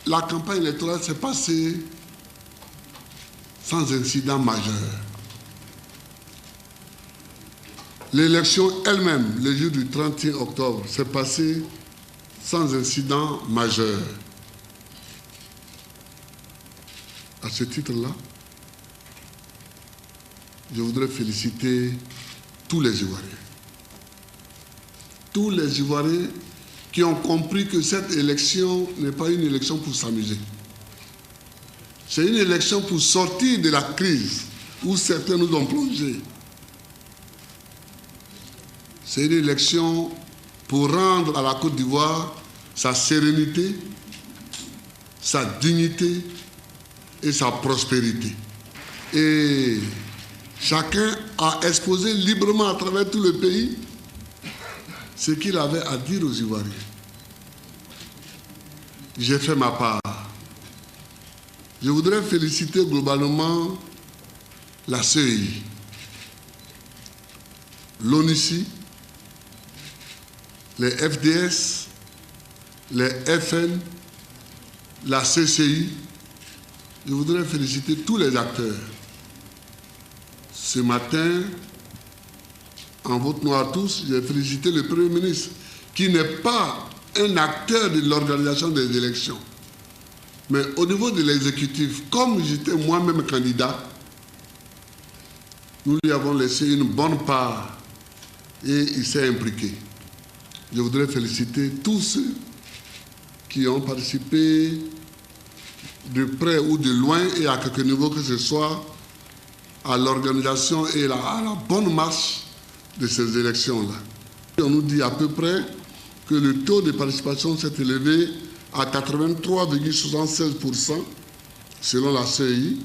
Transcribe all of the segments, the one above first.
La campagne électorale s'est passée sans incident majeur. L'élection elle-même, le jour du 31 octobre, s'est passée sans incident majeur. À ce titre-là, je voudrais féliciter tous les Ivoiriens. Tous les Ivoiriens qui ont compris que cette élection n'est pas une élection pour s'amuser. C'est une élection pour sortir de la crise où certains nous ont plongés. C'est une élection pour rendre à la Côte d'Ivoire sa sérénité, sa dignité et sa prospérité. Et chacun a exposé librement à travers tout le pays ce qu'il avait à dire aux Ivoiriens. J'ai fait ma part. Je voudrais féliciter globalement la CEI, l'ONUCI, les FDS, les FN, la CCI. Je voudrais féliciter tous les acteurs. Ce matin, en votre nom à tous, j'ai félicité le Premier ministre, qui n'est pas un acteur de l'organisation des élections. Mais au niveau de l'exécutif, comme j'étais moi-même candidat, nous lui avons laissé une bonne part et il s'est impliqué. Je voudrais féliciter tous ceux qui ont participé de près ou de loin et à quelque niveau que ce soit à l'organisation et à la bonne marche de ces élections-là. On nous dit à peu près que le taux de participation s'est élevé à 83,76% selon la CEI.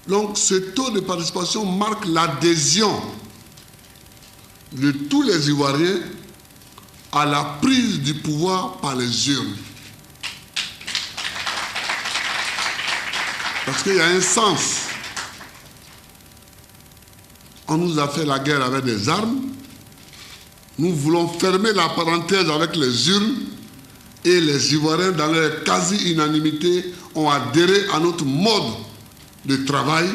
Donc ce taux de participation marque l'adhésion de tous les Ivoiriens à la prise du pouvoir par les urnes. Parce qu'il y a un sens. On nous a fait la guerre avec des armes. Nous voulons fermer la parenthèse avec les urnes. Et les Ivoiriens, dans leur quasi-unanimité, ont adhéré à notre mode de travail.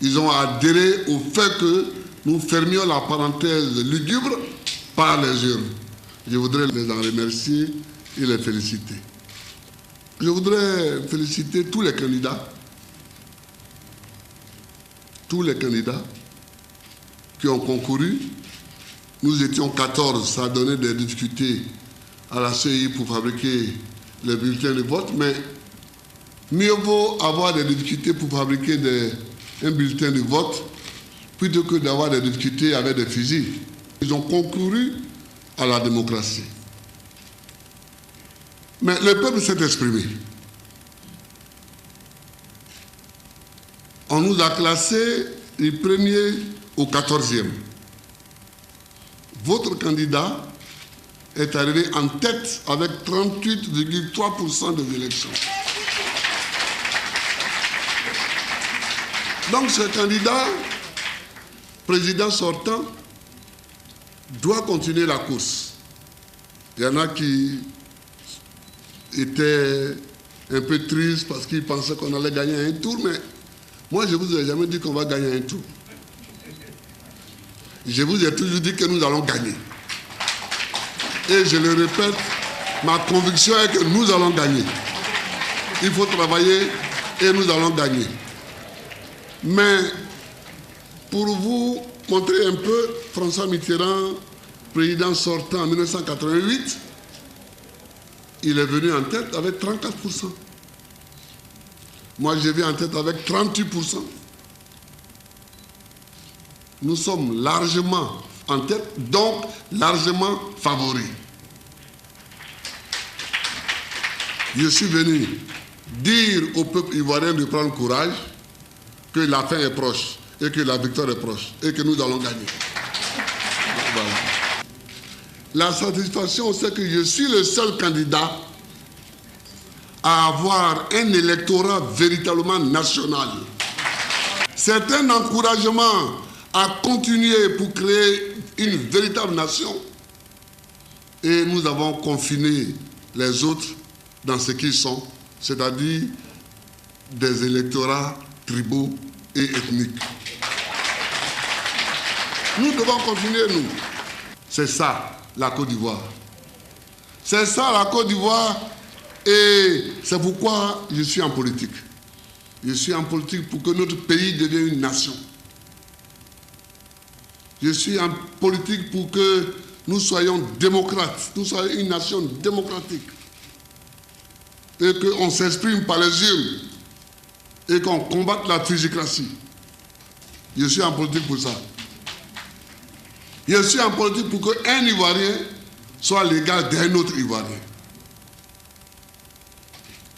Ils ont adhéré au fait que nous fermions la parenthèse lugubre par les urnes. Je voudrais les en remercier et les féliciter. Je voudrais féliciter tous les candidats. Tous les candidats qui ont concouru. Nous étions 14, ça a donné des difficultés à la CEI pour fabriquer les bulletins de vote, mais mieux vaut avoir des difficultés pour fabriquer un bulletin de vote plutôt que d'avoir des difficultés avec des fusils. Ils ont concouru à la démocratie. Mais le peuple s'est exprimé. On nous a classés du 1er au 14e. Votre candidat est arrivé en tête avec 38,3% des élections. Donc ce candidat, président sortant, doit continuer la course. Il y en a qui étaient un peu tristes parce qu'ils pensaient qu'on allait gagner un tour, mais moi je ne vous ai jamais dit qu'on va gagner un tour. Je vous ai toujours dit que nous allons gagner. Et je le répète, ma conviction est que nous allons gagner. Il faut travailler et nous allons gagner. Mais pour vous montrer un peu, François Mitterrand, président sortant en 1988, il est venu en tête avec 34%. Moi, je viens en tête avec 38%. Nous sommes largement en tête, donc largement favoris. Je suis venu dire au peuple ivoirien de prendre courage, que la fin est proche et que la victoire est proche et que nous allons gagner. Voilà. La satisfaction, c'est que je suis le seul candidat à avoir un électorat véritablement national. C'est un encouragement à continuer pour créer une véritable nation. Et nous avons confiné les autres dans ce qu'ils sont, c'est-à-dire des électorats tribaux et ethniques. Nous devons continuer, nous. C'est ça, la Côte d'Ivoire. C'est ça, la Côte d'Ivoire, et c'est pourquoi je suis en politique. Je suis en politique pour que notre pays devienne une nation. Je suis en politique pour que nous soyons démocrates, nous soyons une nation démocratique. Et qu'on s'exprime par les urnes. Et qu'on combatte la physicratie. Je suis en politique pour ça. Je suis en politique pour qu'un Ivoirien soit l'égal d'un autre Ivoirien.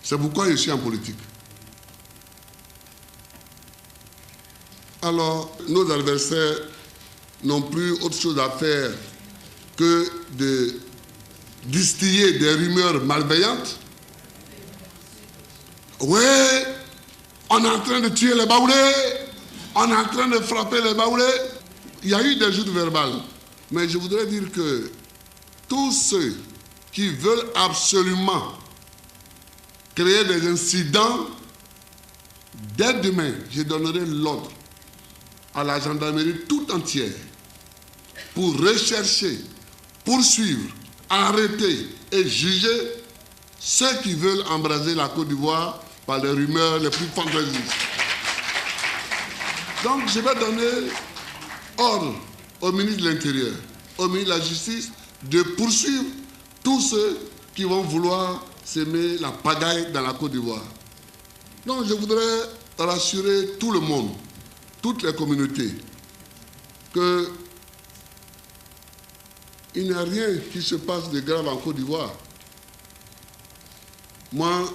C'est pourquoi je suis en politique. Alors, nos adversaires n'ont plus autre chose à faire que de distiller des rumeurs malveillantes. Oui, on est en train de tuer les Baoulés, on est en train de frapper les Baoulés. Il y a eu des joutes verbales, mais je voudrais dire que tous ceux qui veulent absolument créer des incidents, dès demain, je donnerai l'ordre à la gendarmerie tout entière pour rechercher, poursuivre, arrêter et juger ceux qui veulent embraser la Côte d'Ivoire par les rumeurs les plus fantaisistes. Donc je vais donner ordre au ministre de l'Intérieur, au ministre de la Justice, de poursuivre tous ceux qui vont vouloir semer la pagaille dans la Côte d'Ivoire. Donc je voudrais rassurer tout le monde, toutes les communautés, qu'il n'y a rien qui se passe de grave en Côte d'Ivoire. Moi,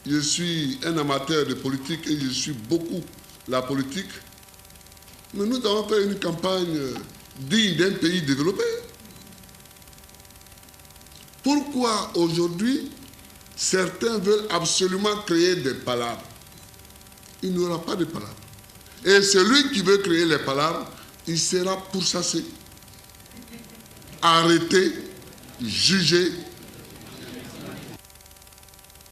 je suis un amateur de politique et je suis beaucoup la politique. Mais nous avons fait une campagne digne d'un pays développé. Pourquoi aujourd'hui certains veulent absolument créer des palabres? Il n'y aura pas de palabres. Et celui qui veut créer les palabres, il sera pourchassé, arrêté, jugé